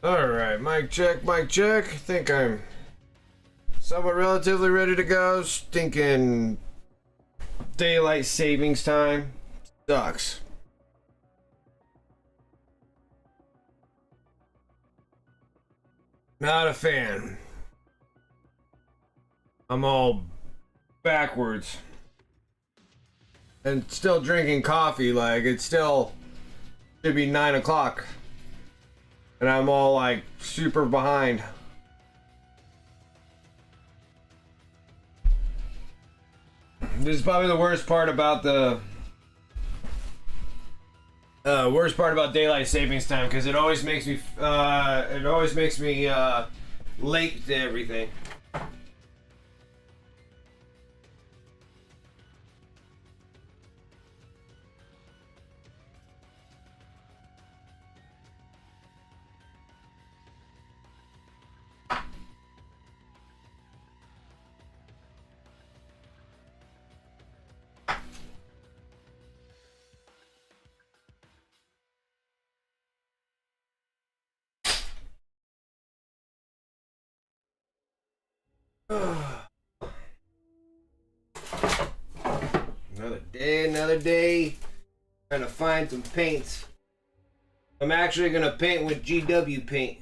Alright, mic check, mic check. I think I'm somewhat relatively ready to go. Stinking daylight savings time sucks. Not a fan. I'm all backwards. And still drinking coffee, like it still should be 9 o'clock. And I'm all like super behind. This is probably the worst part about daylight savings time, because it always makes me late to everything. Another day. Trying to find some paints. I'm actually gonna paint with GW paint.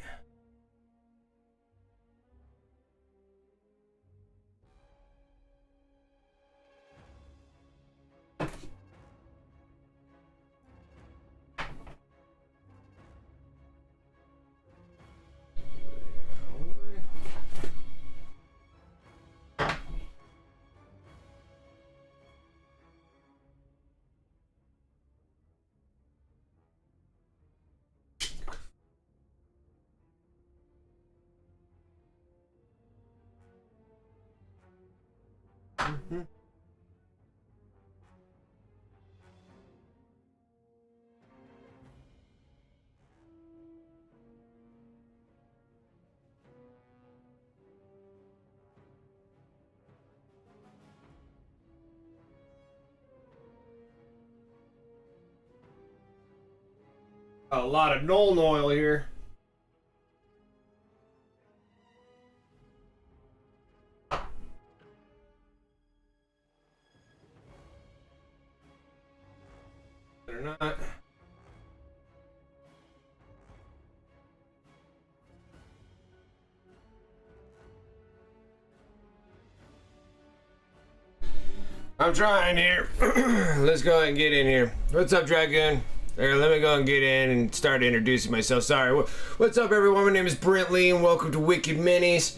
A lot of Noln oil here. Better not. I'm trying here. Let's go ahead and get in here. What's up, Dragoon? There, let me go and get in and start introducing myself. Sorry. What's up, everyone? My name is Brent Lee, and welcome to Wicked Minis.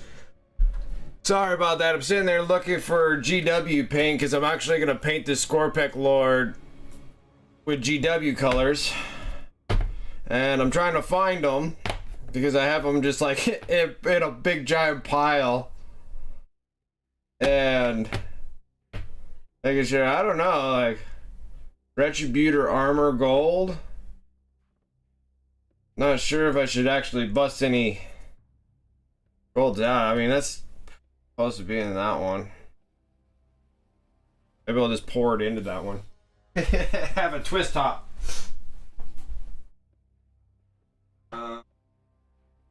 Sorry about that. I'm sitting there looking for GW paint, because I'm actually going to paint this Scorpec Lord with GW colors. And I'm trying to find them, because I have them just like in a big giant pile. And making sure, I don't know, like Retributor Armor Gold. Not sure if I should actually bust any golds out. I mean, that's supposed to be in that one. Maybe I'll just pour it into that one. Have a twist top.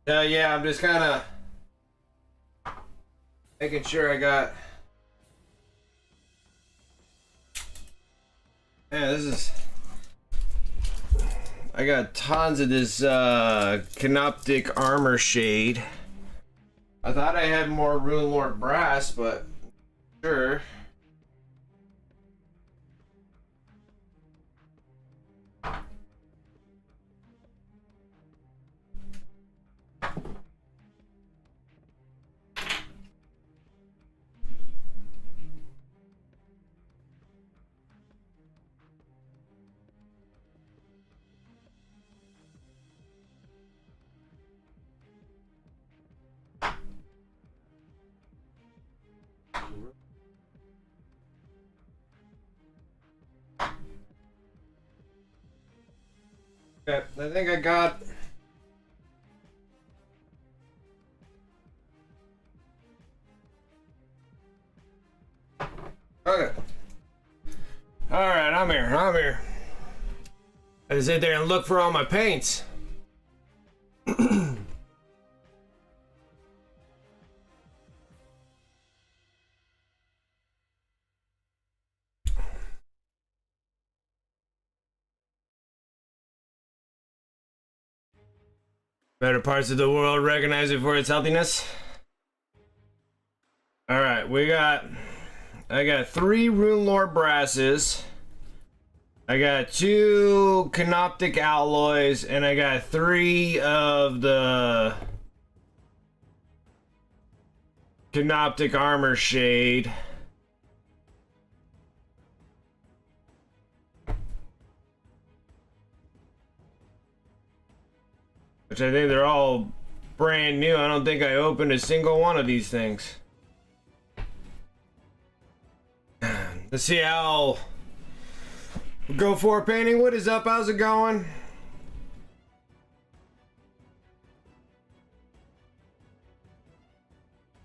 Yeah, I'm just kind of making sure I got. Yeah, this is. I got tons of this Canoptic Armor Shade. I thought I had more Rune Lord Brass, but sure. Okay, I think I got. Okay. Alright, I'm here. I sit there and look for all my paints. Better parts of the world recognize it for its healthiness. All right, I got 3 Rune Lord brasses. I got 2 Canoptic alloys, and I got 3 of the Canoptic armor shade. Which I think they're all brand new. I don't think I opened a single one of these things. Let's see how go for painting. What is up? How's it going?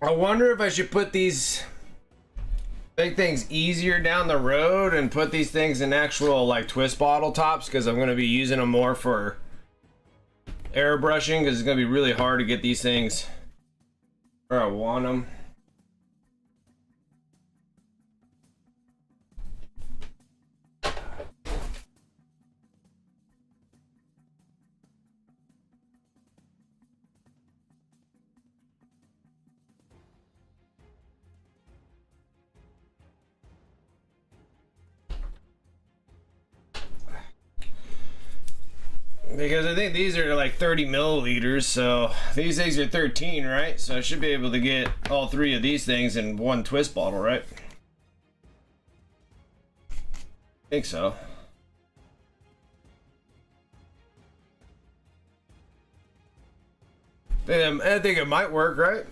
I wonder if I should put these big things easier down the road and put these things in actual like twist bottle tops, because I'm going to be using them more for airbrushing, because it's going to be really hard to get these things where I want them. Because I think these are like 30 milliliters, so these things are 13, right? So I should be able to get all 3 of these things in one twist bottle, right? I think so. I think it might work, right?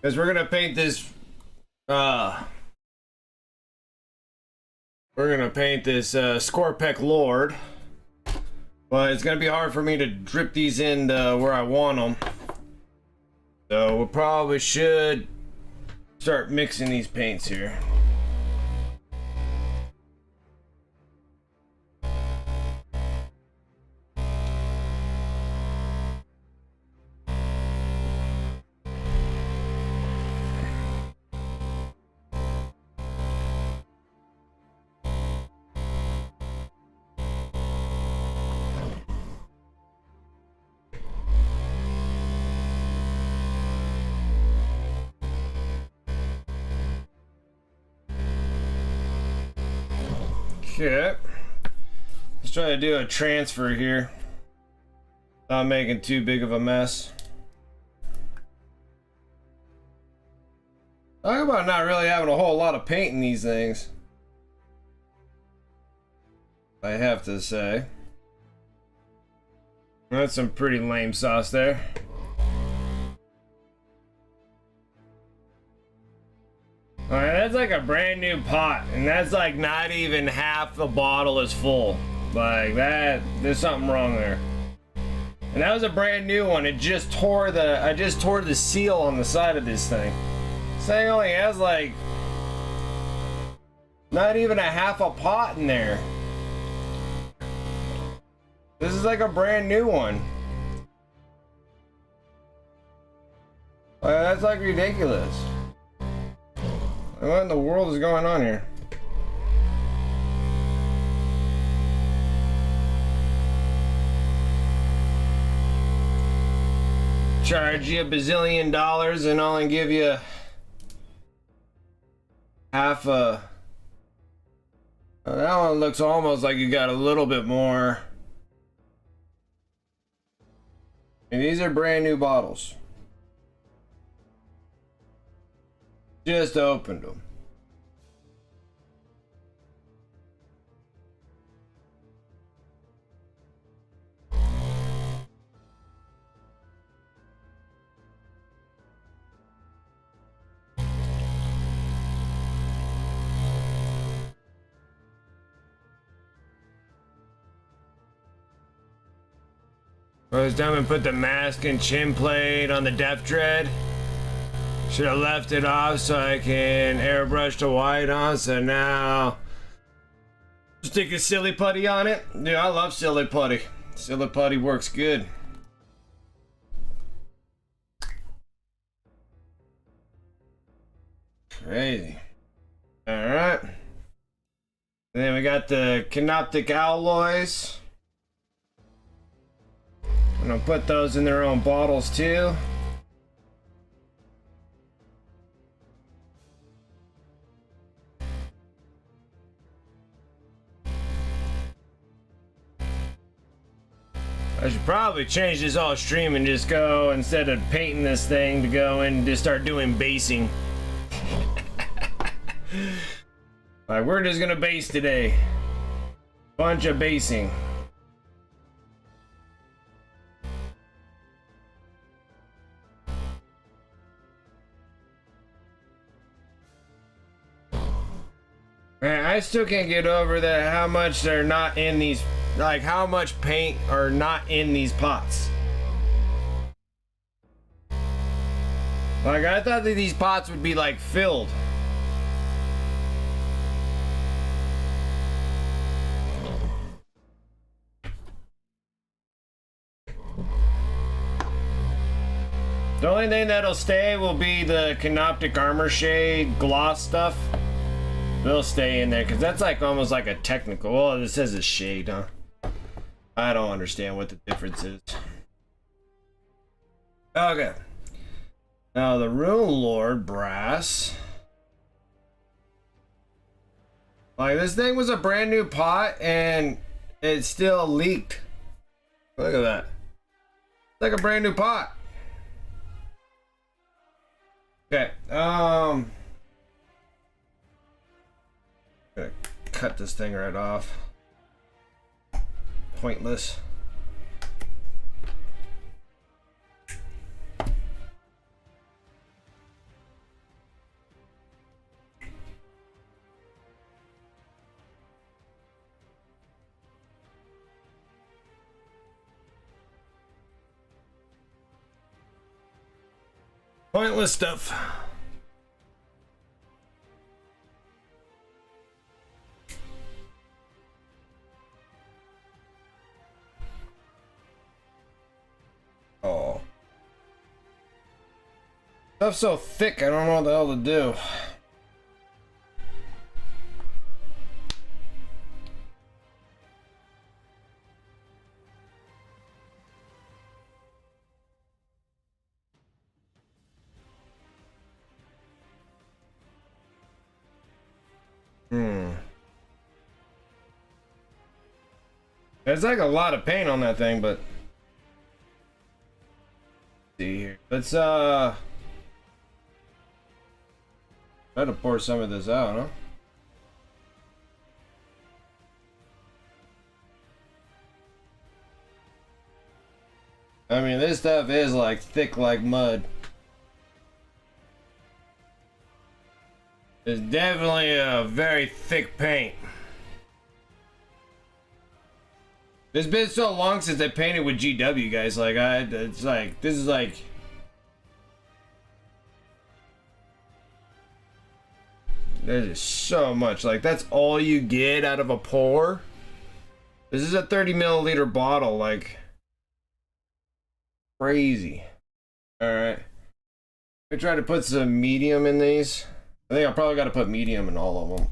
Because we're gonna paint this. We're gonna paint this Scorpec Lord. But it's gonna be hard for me to drip these in where I want them. So we probably should start mixing these paints here. Okay, let's try to do a transfer here, not making too big of a mess. Talk about not really having a whole lot of paint in these things, I have to say. That's some pretty lame sauce there. Alright, that's like a brand new pot, and that's like not even half the bottle is full. Like that, there's something wrong there. And that was a brand new one. It just tore I just tore the seal on the side of this thing. This thing only has like not even a half a pot in there. This is like a brand new one. That's like ridiculous. What in the world is going on here? Charge you $1 bazillion and only give you half a... that one looks almost like you got a little bit more. And these are brand new bottles. Just opened them. I was dumb and put the mask and chin plate on the Def Dread. Should have left it off so I can airbrush the white on. So now, stick a silly putty on it. Dude, I love silly putty. Silly putty works good. Crazy. All right. And then we got the Canoptic alloys. I'm gonna put those in their own bottles too. I should probably change this all stream and just go, instead of painting this thing, to go and just start doing basing. Like, we're just gonna base today. Bunch of basing. Man, I still can't get over that, how much they're not in these, like how much paint are not in these pots. Like, I thought that these pots would be like filled. The only thing that'll stay will be the Canoptic Armor Shade gloss stuff. They'll stay in there because that's like almost like a technical. Well, it says it's shade, huh? I don't understand what the difference is. Okay. Now the Rune Lord brass. Like, this thing was a brand new pot and it still leaked. Look at that. It's like a brand new pot. Okay. Gonna cut this thing right off. Pointless. Pointless stuff. Oh. Stuff's so thick, I don't know what the hell to do. There's like a lot of paint on that thing, but see here. Let's try to pour some of this out, huh? I mean, this stuff is like thick like mud. It's definitely a very thick paint. It's been so long since I painted with GW, guys. Like, it's like, this is like, that is so much. Like, that's all you get out of a pour. This is a 30 milliliter bottle, like, crazy. All right, I try to put some medium in these. I think I probably got to put medium in all of them.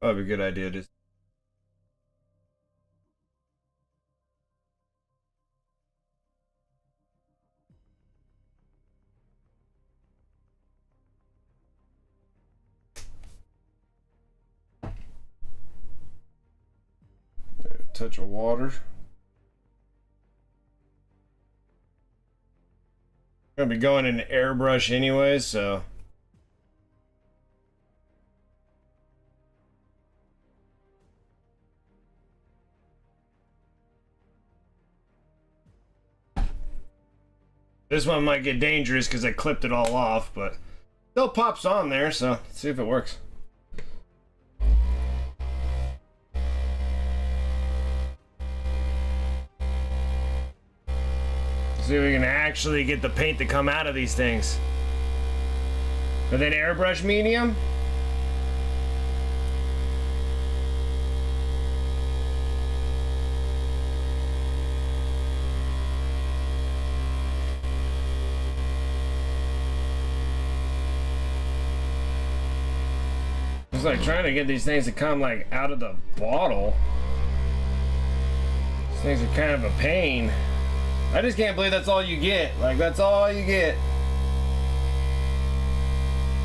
That'd be a good idea. Just a touch of water. I'm gonna be going in airbrush anyway, so. This one might get dangerous because I clipped it all off, but still pops on there, so let's see if it works. See if we can actually get the paint to come out of these things. Are they airbrush medium? like trying to get these things to come like out of the bottle. These things are kind of a pain. I just can't believe that's all you get. Like, that's all you get.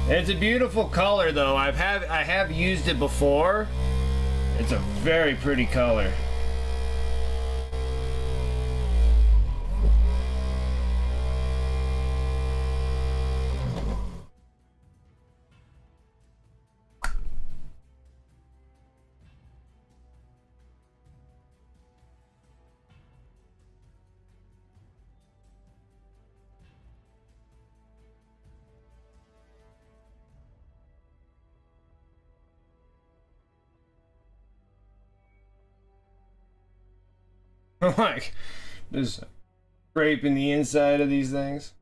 It's a beautiful color though. I have used it before. It's a very pretty color. Like, just scraping the inside of these things.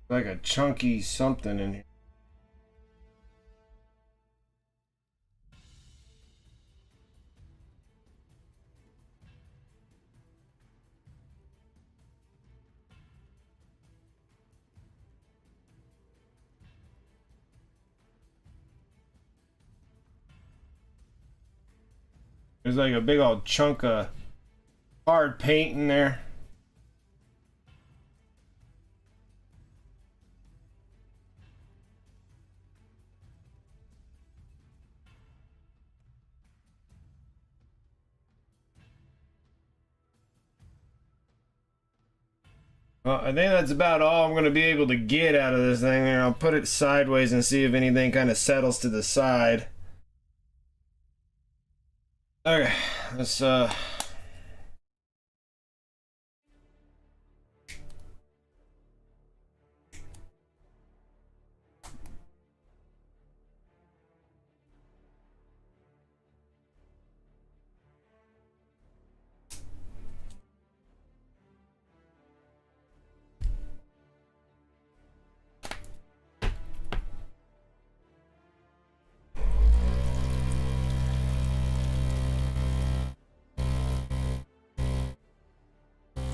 Like a chunky something in here. There's like a big old chunk of hard paint in there. Well, I think that's about all I'm going to be able to get out of this thing. And I'll put it sideways and see if anything kind of settles to the side. Okay, let's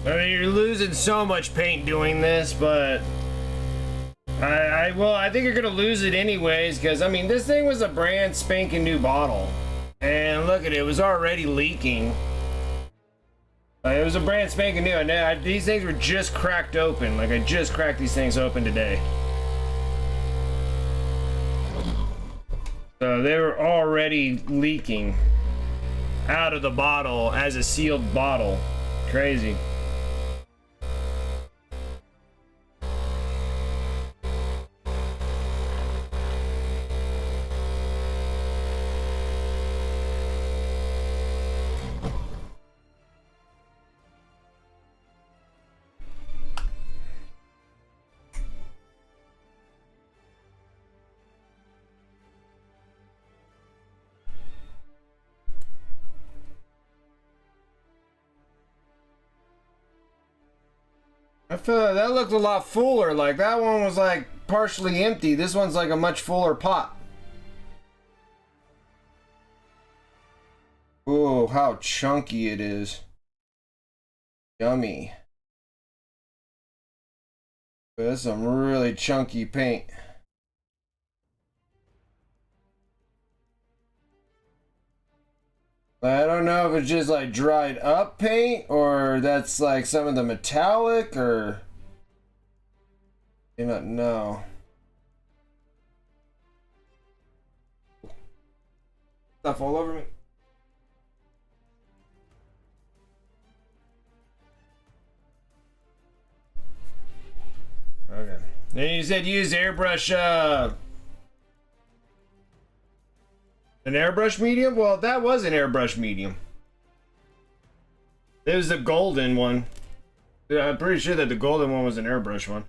I mean, you're losing so much paint doing this, but I think you're gonna lose it anyways, because I mean, this thing was a brand spanking new bottle, and look at it, it was already leaking. It was a brand spanking new, and these things were just cracked open. Like, I just cracked these things open today. So they were already leaking out of the bottle as a sealed bottle. Crazy. I feel like that looked a lot fuller. Like, that one was like partially empty. This one's like a much fuller pot. Oh, how chunky it is. Yummy. That's some really chunky paint. I don't know if it's just like dried up paint or that's like some of the metallic or I do not know. Stuff all over me. Okay. Then you said use airbrush an airbrush medium? Well, that was an airbrush medium. It was the golden one. Yeah, I'm pretty sure that the golden one was an airbrush one.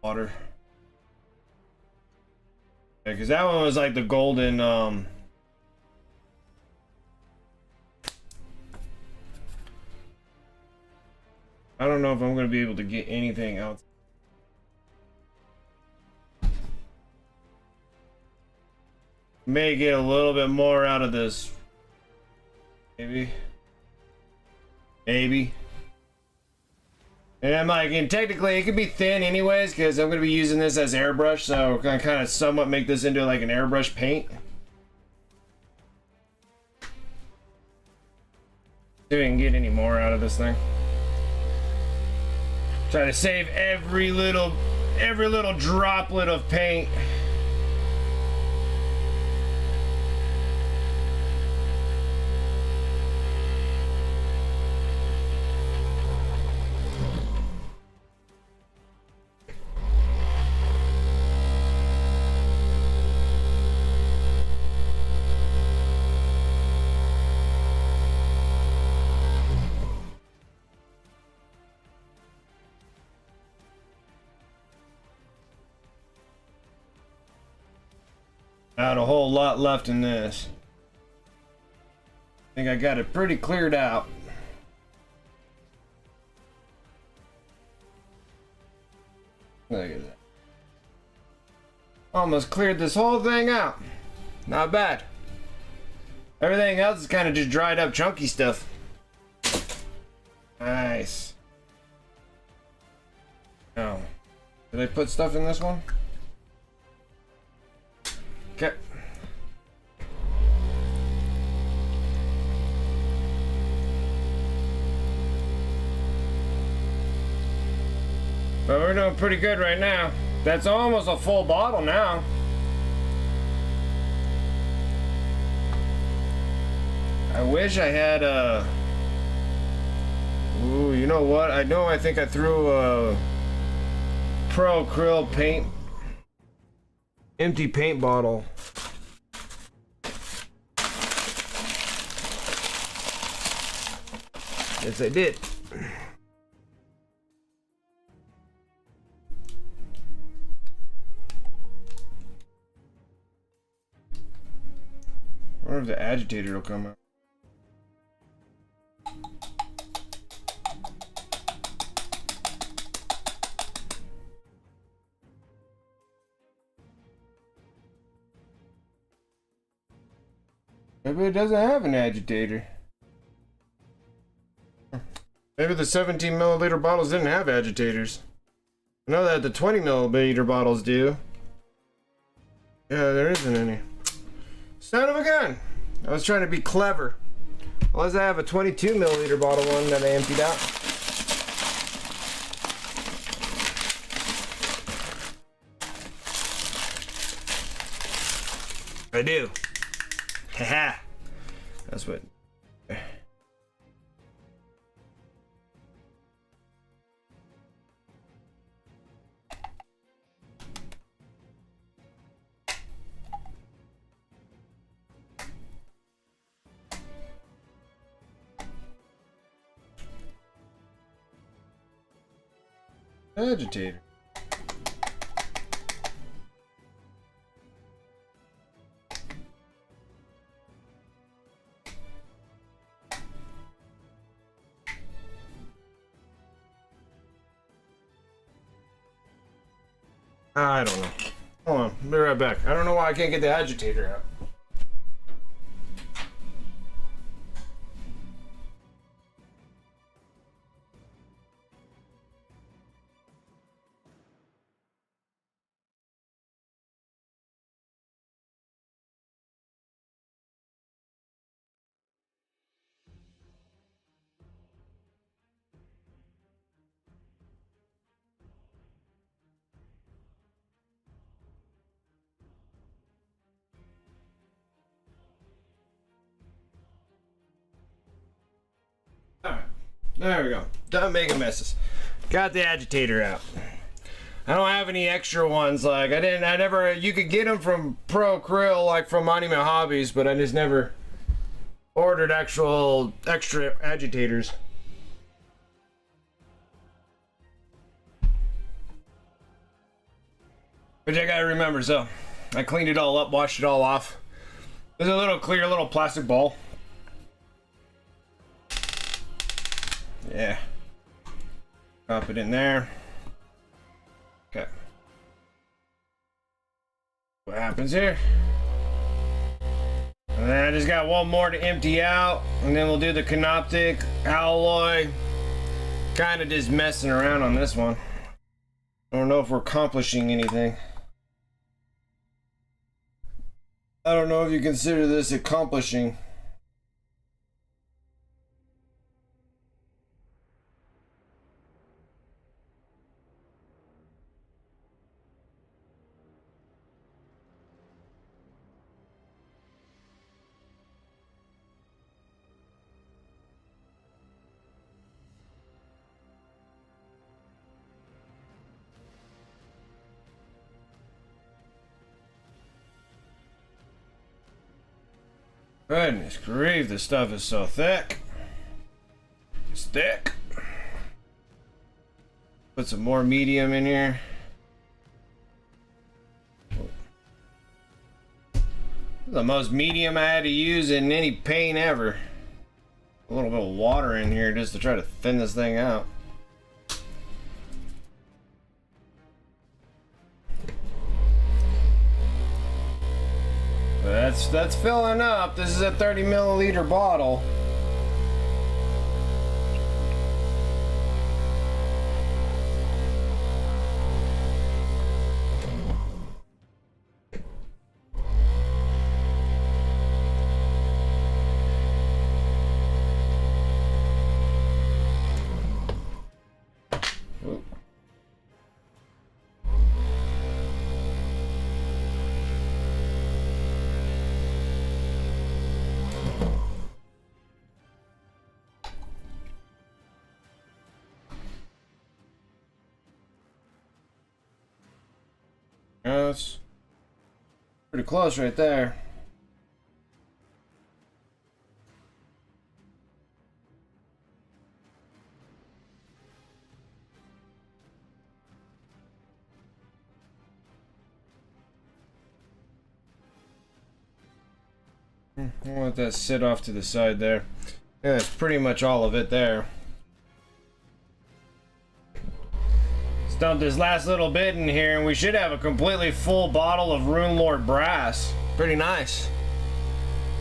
Water. Yeah, because that one was like the golden, don't know if I'm gonna be able to get anything else. May get a little bit more out of this. Maybe. Maybe. And I'm like, and technically it could be thin anyways, because I'm going to be using this as airbrush, so I'm going to kind of somewhat make this into like an airbrush paint. See if we can get any more out of this thing. Try to save every little droplet of paint. Not a whole lot left in this. I think I got it pretty cleared out. Look at that. Almost cleared this whole thing out. Not bad. Everything else is kind of just dried up chunky stuff. Nice. Oh. Did I put stuff in this one? Okay. But we're doing pretty good right now. That's almost a full bottle now. I wish I had a... Ooh, you know what? I think I threw a Pro Acryl paint. Empty paint bottle. Yes, I did. I wonder if the agitator will come out. Maybe it doesn't have an agitator. Maybe the 17 milliliter bottles didn't have agitators. I know that the 20 milliliter bottles do. Yeah, there isn't any. Son of a gun! I was trying to be clever. Unless I have a 22 milliliter bottle one that I emptied out. I do. Haha. That's what. Agitator. I don't know. Hold on, I'll be right back. I don't know why I can't get the agitator out. Alright, there we go. Done making messes. Got the agitator out. I don't have any extra ones. Like I never. You could get them from Pro Acryl, like from Monument Hobbies, but I just never ordered actual extra agitators. Which I gotta remember. So I cleaned it all up, washed it all off. There's a little clear, little plastic ball. Yeah. Drop it in there. Okay. What happens here? And then I just got one more to empty out, and then we'll do the canoptic alloy. Kind of just messing around on this one. I don't know if we're accomplishing anything. I don't know if you consider this accomplishing. Goodness grief, this stuff is so thick. It's thick. Put some more medium in here. The most medium I had to use in any paint ever. A little bit of water in here just to try to thin this thing out. That's filling up. This is a 30 milliliter bottle. That's pretty close right there. I'll let that sit off to the side there. Yeah, that's pretty much all of it there. Dump this last little bit in here and we should have a completely full bottle of Rune Lord brass. Pretty nice.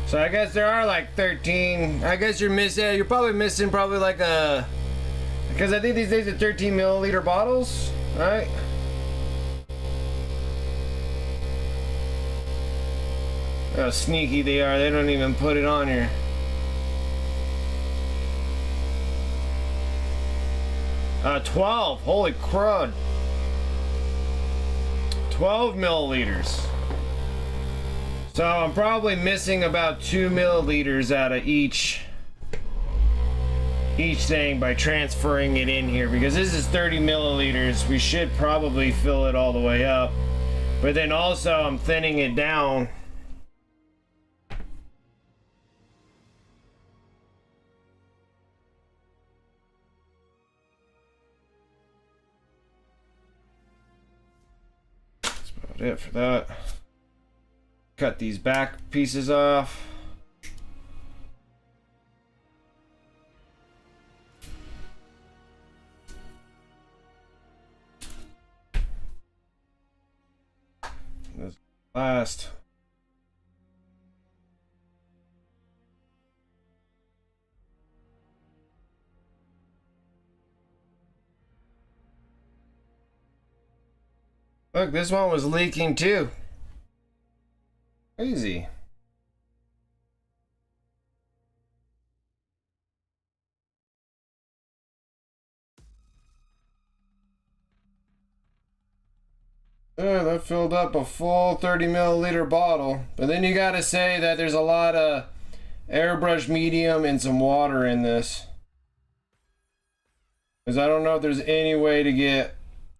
So I guess there are like 13. I guess you're missing, you're probably missing probably like a, because I think these days are 13 milliliter bottles, right? How sneaky they are, they don't even put it on here. 12, holy crud. 12 milliliters. So I'm probably missing about 2 milliliters out of each thing by transferring it in here, because this is 30 milliliters. We should probably fill it all the way up. But then also I'm thinning it down. It for that. Cut these back pieces off. This last. Look, this one was leaking too. Crazy. Yeah, that filled up a full 30 milliliter bottle. But then you gotta say that there's a lot of airbrush medium and some water in this. Because I don't know if there's any way to get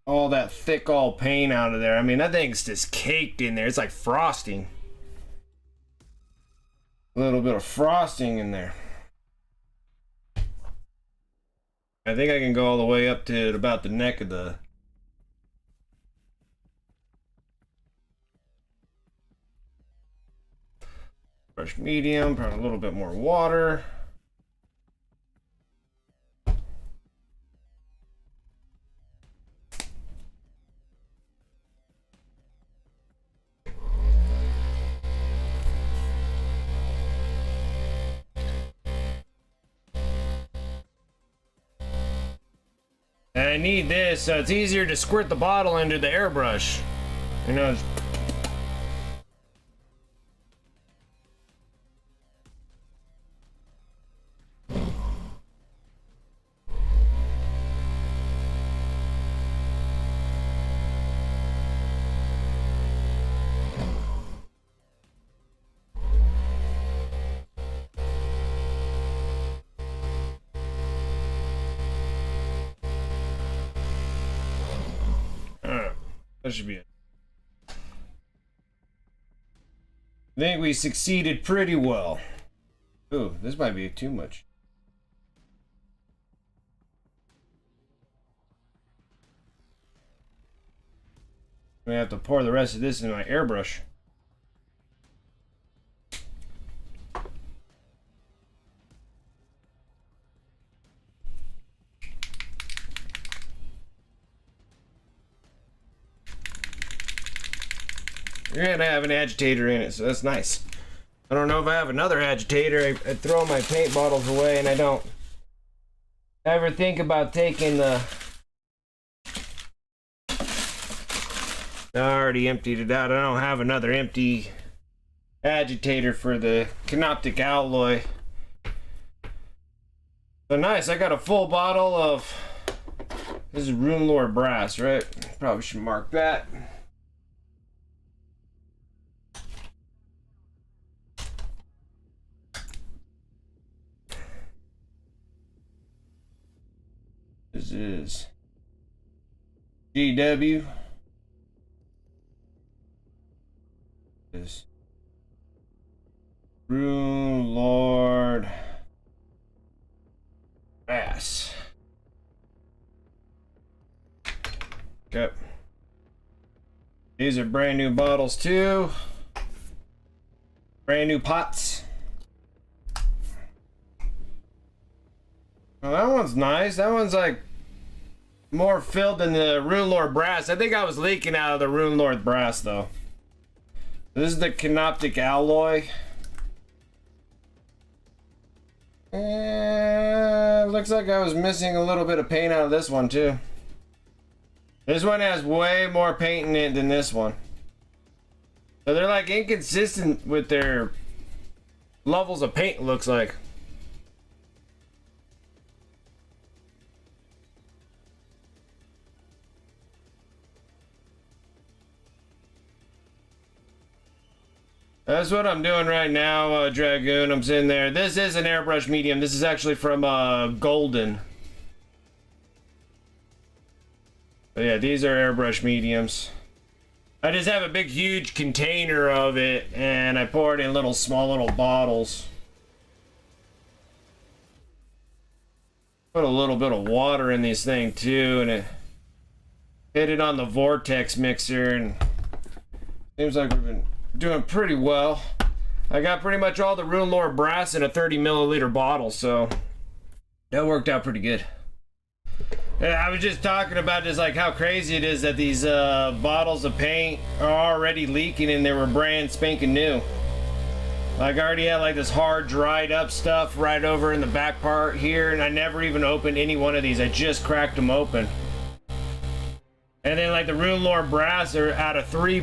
all that thick all paint out of there. I mean, that thing's just caked in there. It's like frosting. A little bit of frosting in there. I think I can go all the way up to about the neck of the brush medium, probably a little bit more water. And I need this so it's easier to squirt the bottle into the airbrush. You know. That should be it. I think we succeeded pretty well. Ooh, this might be too much. I'm gonna have to pour the rest of this in my airbrush. You're gonna have an agitator in it, so that's nice. I don't know if I have another agitator. I throw my paint bottles away and I don't ever think about taking the... I already emptied it out. I don't have another empty agitator for the canoptic alloy. But nice, I got a full bottle of... This is Rune Lord Brass, right? Probably should mark that. This is GW. This Rune Lord Brass. Okay. These are brand new bottles too. Brand new pots. Well, that one's nice. That one's like more filled than the Rune Lord Brass. I think I was leaking out of the Rune Lord Brass though. This is the canoptic alloy. Looks like I was missing a little bit of paint out of this one too. This one has way more paint in it than this one. So they're like inconsistent with their levels of paint, looks like. That's what I'm doing right now, Dragoon. I'm sitting there. This is an airbrush medium. This is actually from Golden. But yeah, these are airbrush mediums. I just have a big, huge container of it, and I pour it in small little bottles. Put a little bit of water in these things too, and it hit it on the vortex mixer, and seems like we've been doing pretty well. I got pretty much all the Rune Lord Brass in a 30 milliliter bottle, so that worked out pretty good. Yeah, I was just talking about just like how crazy it is that these bottles of paint are already leaking and they were brand spanking new. Like I already had like this hard dried up stuff right over in the back part here, and I never even opened any one of these. I just cracked them open. And then like the Rune Lord Brass are out of three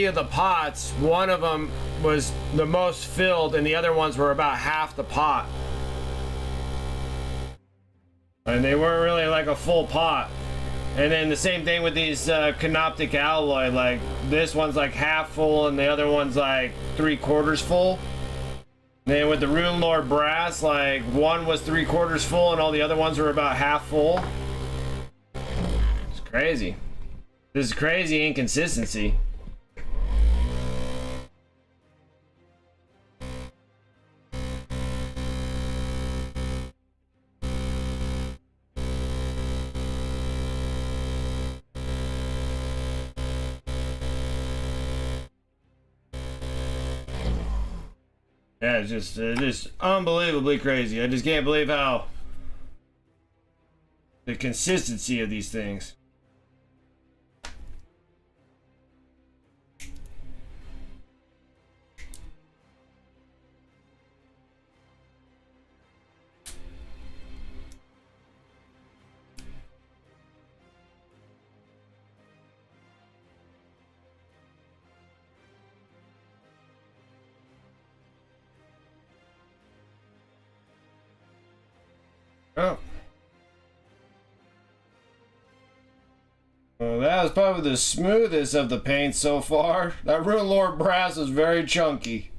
of the pots, one of them was the most filled and the other ones were about half the pot. And they weren't really like a full pot. And then the same thing with these canoptic alloy, like this one's like half full and the other one's like 3/4 full. And then with the Rune Lord Brass, like one was 3/4 full and all the other ones were about half full. It's crazy. This is crazy inconsistency. Yeah, it's just unbelievably crazy. I just can't believe how the consistency of these things. Oh. Well, that was probably the smoothest of the paints so far. That Rune Lord brass is very chunky.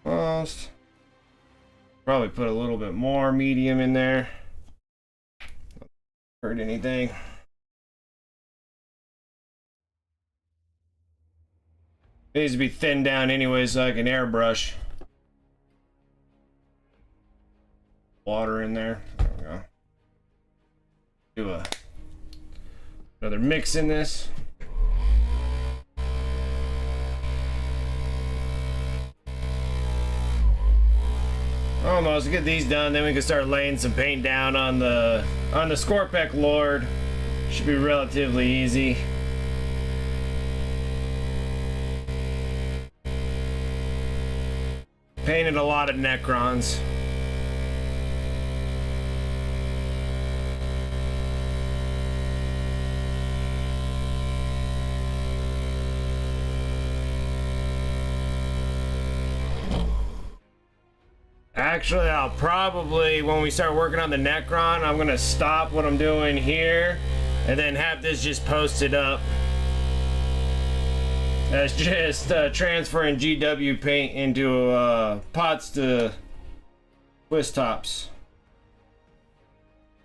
Almost. Probably put a little bit more medium in there. Hurt anything. It needs to be thinned down anyway so I can airbrush. Water in there. There we go. Do another mix in this. Almost get these done, then we can start laying some paint down on the Scorpec Lord. Should be relatively easy. Painted a lot of Necrons. Actually, I'll probably, when we start working on the Necron, I'm gonna stop what I'm doing here and then have this just posted up. That's just transferring GW paint into pots to twist tops.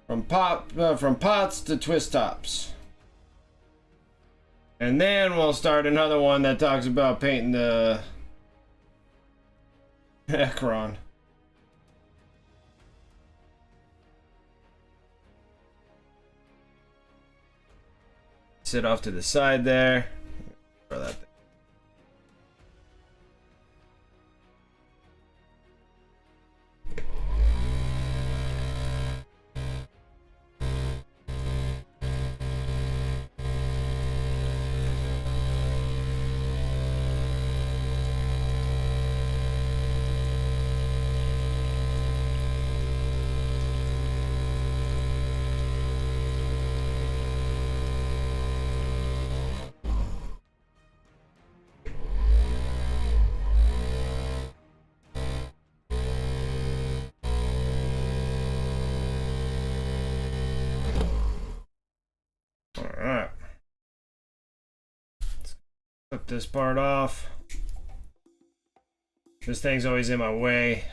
From pots to twist tops. And then we'll start another one that talks about painting the Acryl. Sit off to the side there. Throw that there. Alright. Clip this part off. This thing's always in my way.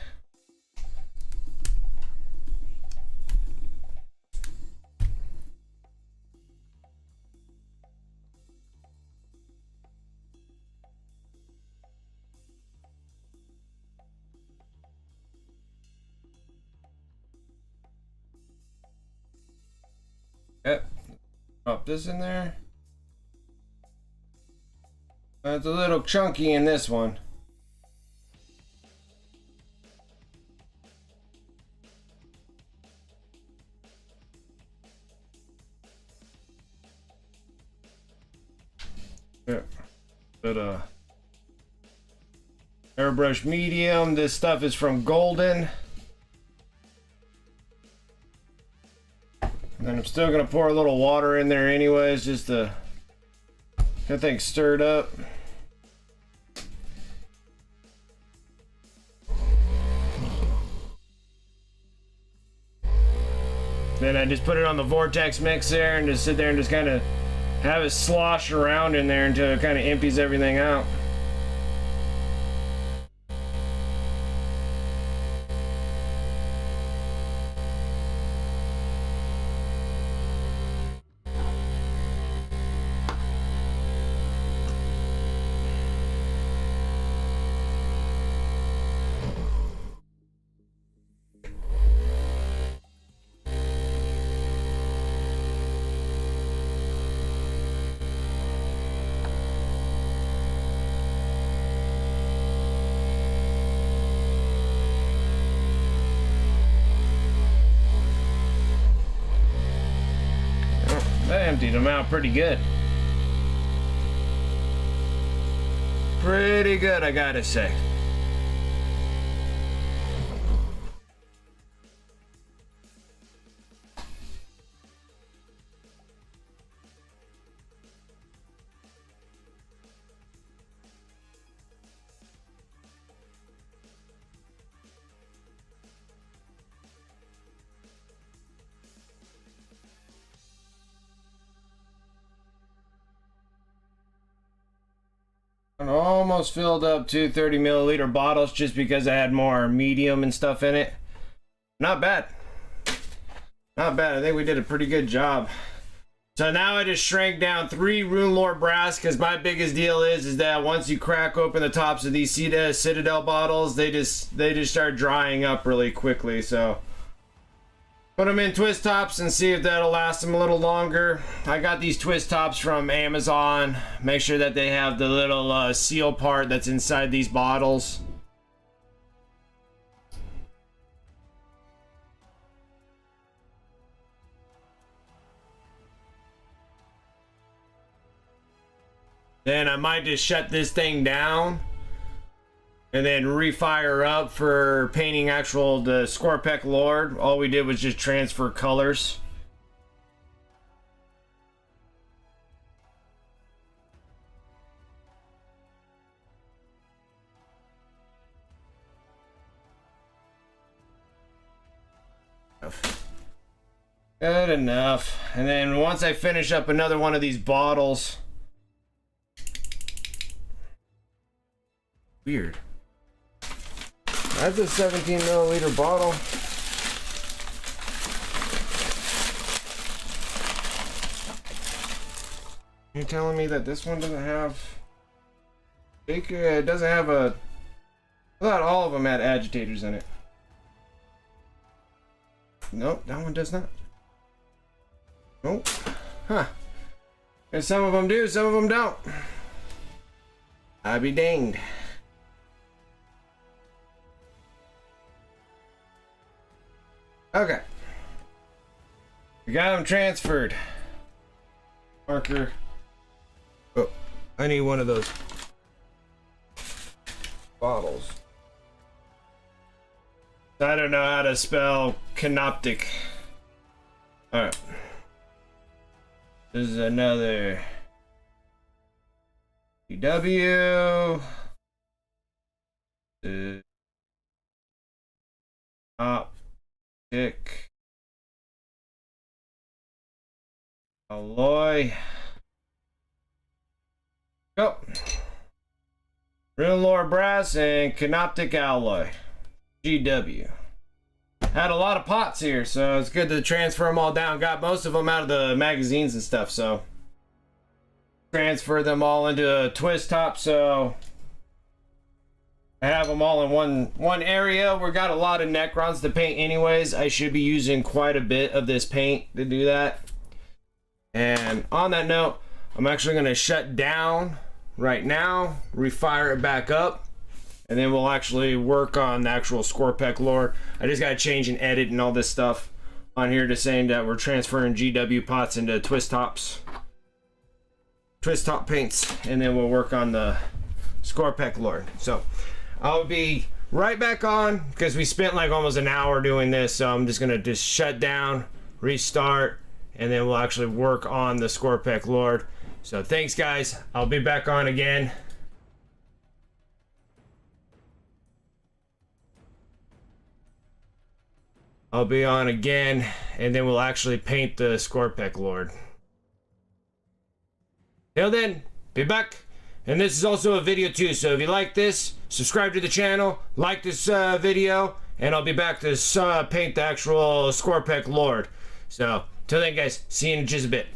Yep. Drop this in there. It's a little chunky in this one. Yeah. But airbrush medium. This stuff is from Golden. And then I'm still gonna pour a little water in there anyways, just to get things stirred up. Then I just put it on the vortex mixer and just sit there and just kind of have it slosh around in there until it kind of empties everything out. That emptied them out pretty good. Pretty good, I gotta say. I almost filled up 2 30 milliliter bottles just because I had more medium and stuff in it. Not bad. Not bad. I think we did a pretty good job. So now I just shrank down 3 Rune Lore Brass because my biggest deal is that once you crack open the tops of these Citadel bottles, they just start drying up really quickly. So put them in twist tops and see if that'll last them a little longer. I got these twist tops from Amazon. Make sure that they have the little seal part that's inside these bottles. Then I might just shut this thing down and then refire up for painting the Scorpec Lord. All we did was just transfer colors. Good enough. And then once I finish up another one of these bottles. Weird. That's a 17 milliliter bottle. You're telling me that this one doesn't have... It doesn't have a... I thought all of them had agitators in it. Nope, that one does not. Nope. Huh. And some of them do, some of them don't. I'd be danged. Okay. We got them transferred. Marker. Oh, I need one of those bottles. I don't know how to spell canoptic. Alright. This is another GW. Optic alloy. Go. Rune Lore Brass and Canoptic Alloy. GW. Had a lot of pots here, so it's good to transfer them all down. Got most of them out of the magazines and stuff, so transfer them all into a twist top, so I have them all in one area. We got a lot of Necrons to paint anyways. I should be using quite a bit of this paint to do that. And on that note, I'm actually going to shut down right now, refire it back up, and then we'll actually work on the actual Scorpec Lore. I just got to change and edit and all this stuff on here to saying that we're transferring GW pots into twist tops. Twist top paints, and then we'll work on the Scorpec Lord. So I'll be right back on because we spent like almost an hour doing this, so I'm just gonna just shut down, restart, and then we'll actually work on the Scorpec Lord. So thanks guys, I'll be back on again. I'll be on again, and then we'll actually paint the Scorpec Lord. Till then, be back. And this is also a video too, so if you like this, subscribe to the channel, like this video, and I'll be back to paint the actual Scorpec Lord. So, till then guys, see you in just a bit.